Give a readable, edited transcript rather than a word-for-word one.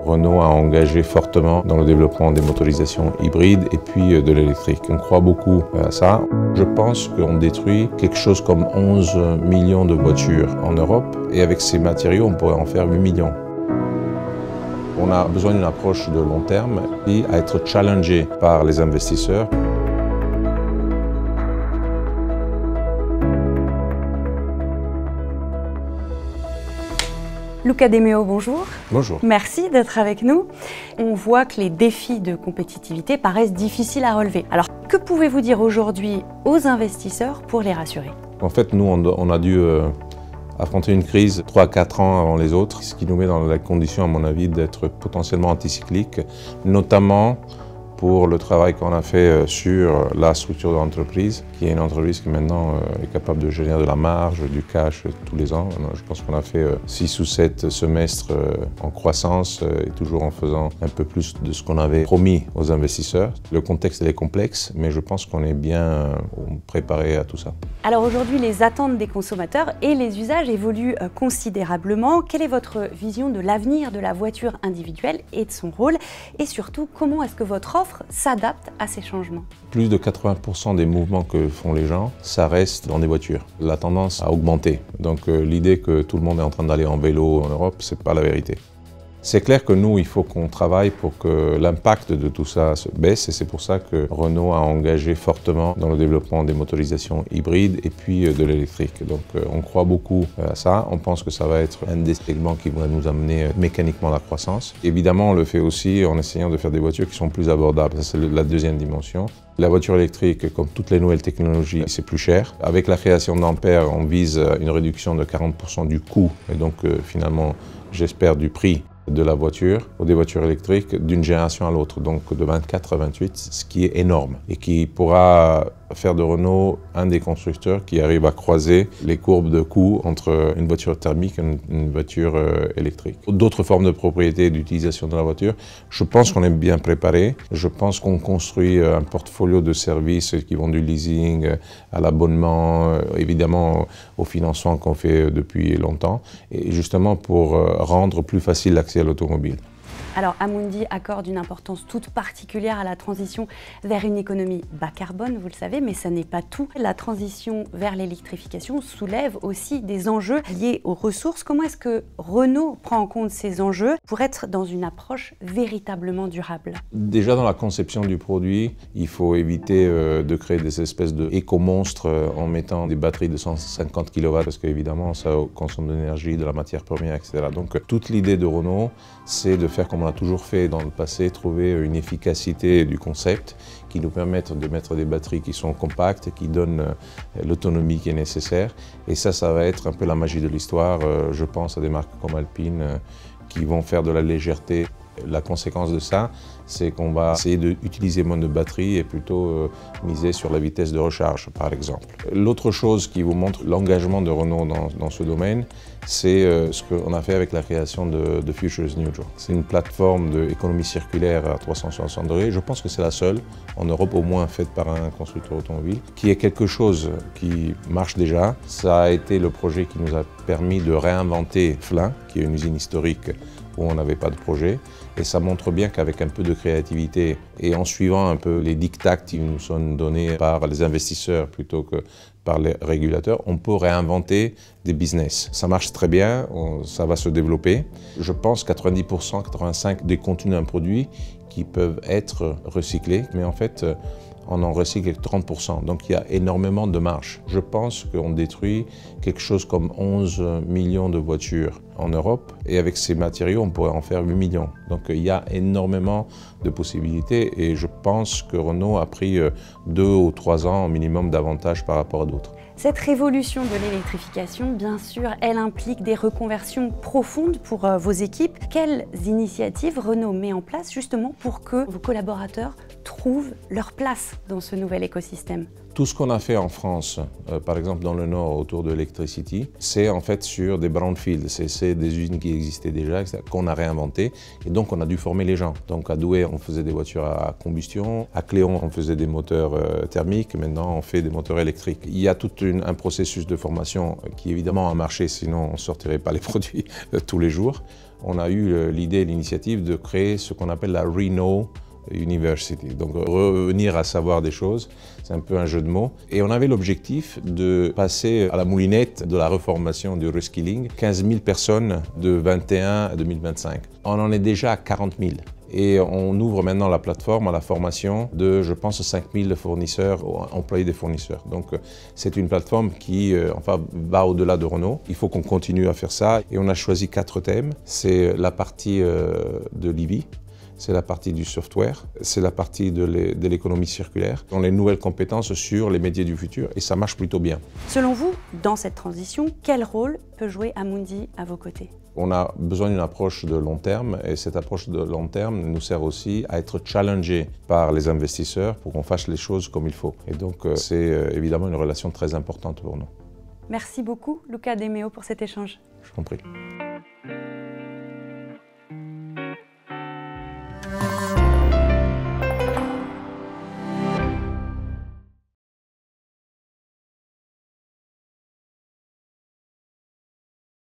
Renault a engagé fortement dans le développement des motorisations hybrides et puis de l'électrique. On croit beaucoup à ça. Je pense qu'on détruit quelque chose comme 11 millions de voitures en Europe et avec ces matériaux, on pourrait en faire 8 millions. On a besoin d'une approche de long terme et à être challengé par les investisseurs. Luca De Meo, bonjour. Bonjour. Merci d'être avec nous. On voit que les défis de compétitivité paraissent difficiles à relever. Alors, que pouvez-vous dire aujourd'hui aux investisseurs pour les rassurer? En fait, nous, on a dû affronter une crise 3 à 4 ans avant les autres, ce qui nous met dans la condition, à mon avis, d'être potentiellement anticyclique, notamment pour le travail qu'on a fait sur la structure de l'entreprise, qui est une entreprise qui maintenant est capable de générer de la marge, du cash tous les ans. Je pense qu'on a fait 6 ou 7 semestres en croissance et toujours en faisant un peu plus de ce qu'on avait promis aux investisseurs. Le contexte est complexe, mais je pense qu'on est bien préparé à tout ça. Alors aujourd'hui, les attentes des consommateurs et les usages évoluent considérablement. Quelle est votre vision de l'avenir de la voiture individuelle et de son rôle? Et surtout, comment est-ce que votre offre s'adapte à ces changements? Plus de 80% des mouvements que font les gens, ça reste dans des voitures. La tendance a augmenté. Donc l'idée que tout le monde est en train d'aller en vélo en Europe, c'est pas la vérité. C'est clair que nous, il faut qu'on travaille pour que l'impact de tout ça se baisse et c'est pour ça que Renault a engagé fortement dans le développement des motorisations hybrides et puis de l'électrique. Donc on croit beaucoup à ça, on pense que ça va être un des segments qui va nous amener mécaniquement la croissance. Évidemment, on le fait aussi en essayant de faire des voitures qui sont plus abordables, ça c'est la deuxième dimension. La voiture électrique, comme toutes les nouvelles technologies, c'est plus cher. Avec la création d'Ampère, on vise une réduction de 40% du coût et donc finalement, j'espère, du prix de la voiture ou des voitures électriques d'une génération à l'autre, donc de 24 à 28, ce qui est énorme et qui pourra faire de Renault un des constructeurs qui arrive à croiser les courbes de coût entre une voiture thermique et une voiture électrique. D'autres formes de propriété et d'utilisation de la voiture, je pense qu'on est bien préparé. Je pense qu'on construit un portfolio de services qui vont du leasing à l'abonnement, évidemment au financement qu'on fait depuis longtemps, et justement pour rendre plus facile l'accès à l'automobile. Alors Amundi accorde une importance toute particulière à la transition vers une économie bas carbone, vous le savez, mais ça n'est pas tout. La transition vers l'électrification soulève aussi des enjeux liés aux ressources. Comment est-ce que Renault prend en compte ces enjeux pour être dans une approche véritablement durable? Déjà dans la conception du produit, il faut éviter de créer des espèces d'éco-monstres en mettant des batteries de 150 kW parce qu'évidemment ça consomme de l'énergie, de la matière première, etc. Donc toute l'idée de Renault, c'est de faire comme on a toujours fait dans le passé, trouver une efficacité du concept qui nous permette de mettre des batteries qui sont compactes, qui donnent l'autonomie qui est nécessaire. Et ça va être un peu la magie de l'histoire. Je pense à des marques comme Alpine qui vont faire de la légèreté. La conséquence de ça, c'est qu'on va essayer d'utiliser moins de batterie et plutôt miser sur la vitesse de recharge, par exemple. L'autre chose qui vous montre l'engagement de Renault dans ce domaine, c'est ce qu'on a fait avec la création de Futures Neutral. C'est une plateforme d'économie circulaire à 360 degrés. Je pense que c'est la seule, en Europe au moins, faite par un constructeur automobile, qui est quelque chose qui marche déjà. Ça a été le projet qui nous a permis de réinventer Flins, qui est une usine historique où on n'avait pas de projet. Et ça montre bien qu'avec un peu de créativité et en suivant un peu les dictats qui nous sont donnés par les investisseurs plutôt que par les régulateurs, on peut réinventer des business. Ça marche très bien, ça va se développer. Je pense 90%, 85% des contenus d'un produit qui peuvent être recyclés, mais en fait, on en recycle 30%, donc il y a énormément de marge. Je pense qu'on détruit quelque chose comme 11 millions de voitures en Europe et avec ces matériaux, on pourrait en faire 8 millions. Donc il y a énormément de possibilités et je pense que Renault a pris 2 ou 3 ans au minimum d'avantage par rapport à d'autres. Cette révolution de l'électrification, bien sûr, elle implique des reconversions profondes pour vos équipes. Quelles initiatives Renault met en place justement pour que vos collaborateurs trouvent leur place dans ce nouvel écosystème? Tout ce qu'on a fait en France, par exemple dans le Nord autour de Electricity, c'est en fait sur des brownfields, c'est des usines qui existaient déjà, qu'on a réinventées et donc on a dû former les gens. Donc à Douai, on faisait des voitures à combustion, à Cléon, on faisait des moteurs thermiques, maintenant on fait des moteurs électriques. Il y a tout un processus de formation qui évidemment a marché, sinon on ne sortirait pas les produits tous les jours. on a eu l'idée, l'initiative de créer ce qu'on appelle la Reno University. Donc revenir à savoir des choses, c'est un peu un jeu de mots. Et on avait l'objectif de passer à la moulinette de la reformation, du reskilling, 15 000 personnes de 21 à 2025. On en est déjà à 40 000. Et on ouvre maintenant la plateforme à la formation de, je pense, 5 000 fournisseurs, employés des fournisseurs. Donc c'est une plateforme qui va au-delà de Renault. Il faut qu'on continue à faire ça. Et on a choisi 4 thèmes. C'est la partie de l'EV, c'est la partie du software, c'est la partie de l'économie circulaire. On a les nouvelles compétences sur les métiers du futur et ça marche plutôt bien. Selon vous, dans cette transition, quel rôle peut jouer Amundi à vos côtés? On a besoin d'une approche de long terme et cette approche de long terme nous sert aussi à être challengé par les investisseurs pour qu'on fasse les choses comme il faut. Et donc c'est évidemment une relation très importante pour nous. Merci beaucoup Luca De Meo pour cet échange. Je t'en prie.